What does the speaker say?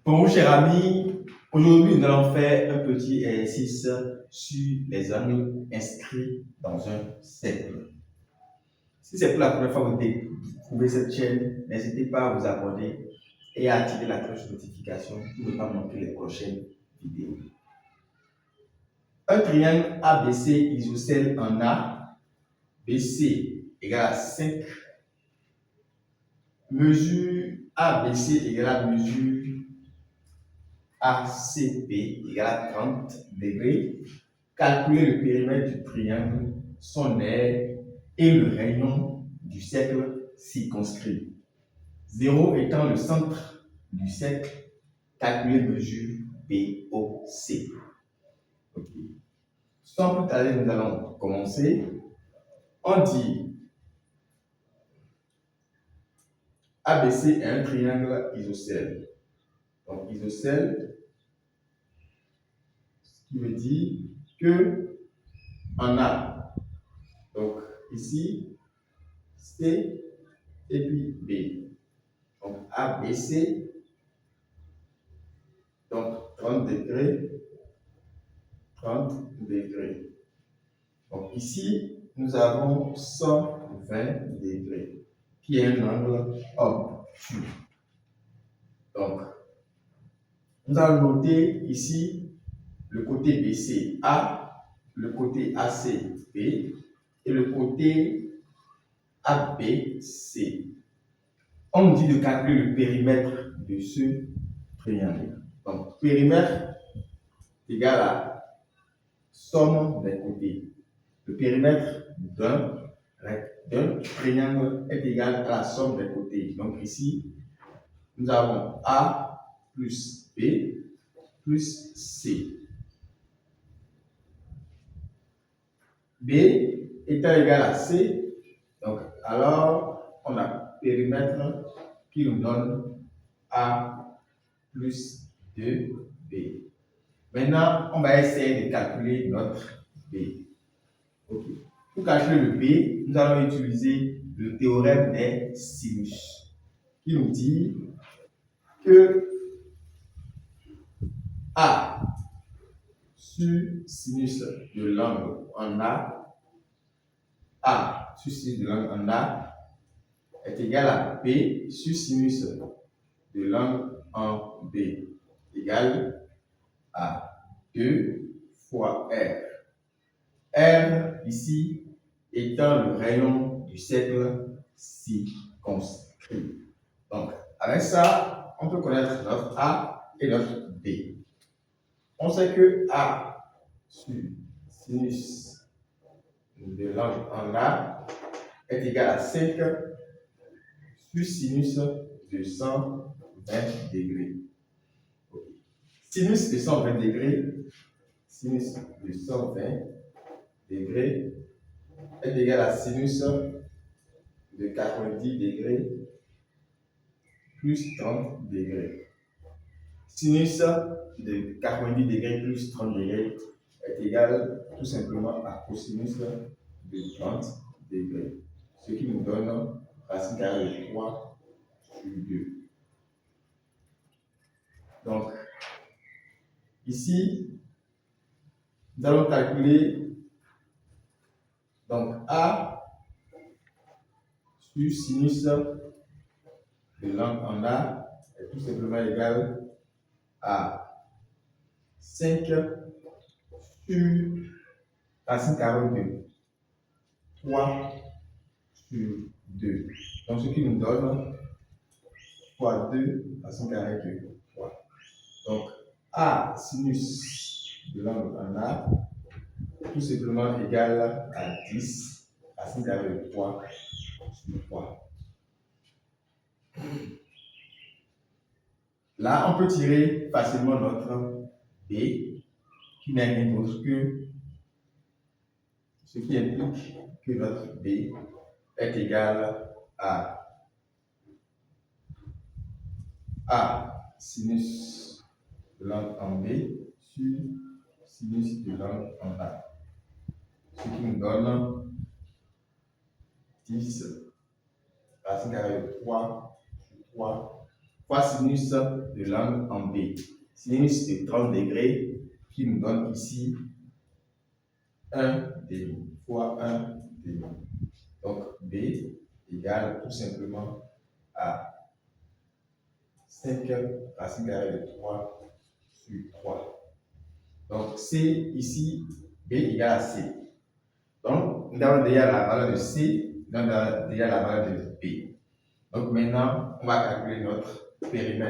Bonjour chers amis, aujourd'hui nous allons faire un petit exercice sur les angles inscrits dans un cercle. Si c'est pour la première fois que vous découvrez cette chaîne, n'hésitez pas à vous abonner et à activer la cloche de notification pour ne pas manquer les prochaines vidéos. Un triangle ABC isocèle en A, BC égale à 5, mesure ABC égale à mesure ACP égale à 30 degrés. Calculer le périmètre du triangle, son aire et le rayon du cercle circonscrit. 0 étant le centre du cercle, calculer mesure BOC. Okay. Sans plus tarder, nous allons commencer. On dit ABC est un triangle isocèle. Donc isocèle, ce qui veut dire que en A, donc ici, C et puis B. Donc ABC, donc 30 degrés, 30 degrés. Donc ici, nous avons 120 degrés, qui est un angle obtus. Donc, nous allons noter ici le côté BC A, le côté AC B et le côté ABC. On dit de calculer le périmètre de ce triangle. Donc, périmètre égale à somme des côtés. Le périmètre d'un triangle est égal à la somme des côtés. Donc, ici, nous avons A plus B plus C. B étant égal à C, donc alors on a périmètre qui nous donne A plus 2B. Maintenant, on va essayer de calculer notre B. Okay. Pour calculer le B, nous allons utiliser le théorème des sinus, qui nous dit que A sur sinus de l'angle en A sur sinus de l'angle en A est égal à B sur sinus de l'angle en B égale à 2 fois R. R ici étant le rayon du cercle circonscrit. Donc, avec ça, on peut connaître notre A et notre B. On sait que A sur sinus de l'angle en A est égal à 5 sur sinus de 120 degrés. Sinus de 120 degrés, sinus de 120 degrés est égal à sinus de 90 degrés plus 30 degrés. Sinus de 90 degrés plus 30 degrés est égal tout simplement à cosinus de 30 degrés, ce qui nous donne racine carrée de 3 sur 2. Donc, ici, nous allons calculer donc A sur sinus de l'angle en A est tout simplement égal à 5 sur racine carrée de 3 sur 2. Donc, ce qui nous donne fois 2 racine carrée de 3. Donc, A sinus de l'angle en A est tout simplement égal à 10 racine carrée de 3 sur 3. Là, on peut tirer facilement notre B, qui n'est rien d'autre que ce qui implique que notre B est égal à A sinus de l'angle en B sur sinus de l'angle en A. Ce qui nous donne 10 racine carrée de 3 sur 3 fois sinus de l'angle en B. Sinus de 30 degrés qui nous donne ici 1 demi fois 1 demi. Donc B égale tout simplement à 5 racine carrée de 3 sur 3. Donc C ici, B égale à C. Donc nous avons déjà la valeur de C, nous avons déjà la valeur de B. Donc maintenant, on va calculer notre périmètre.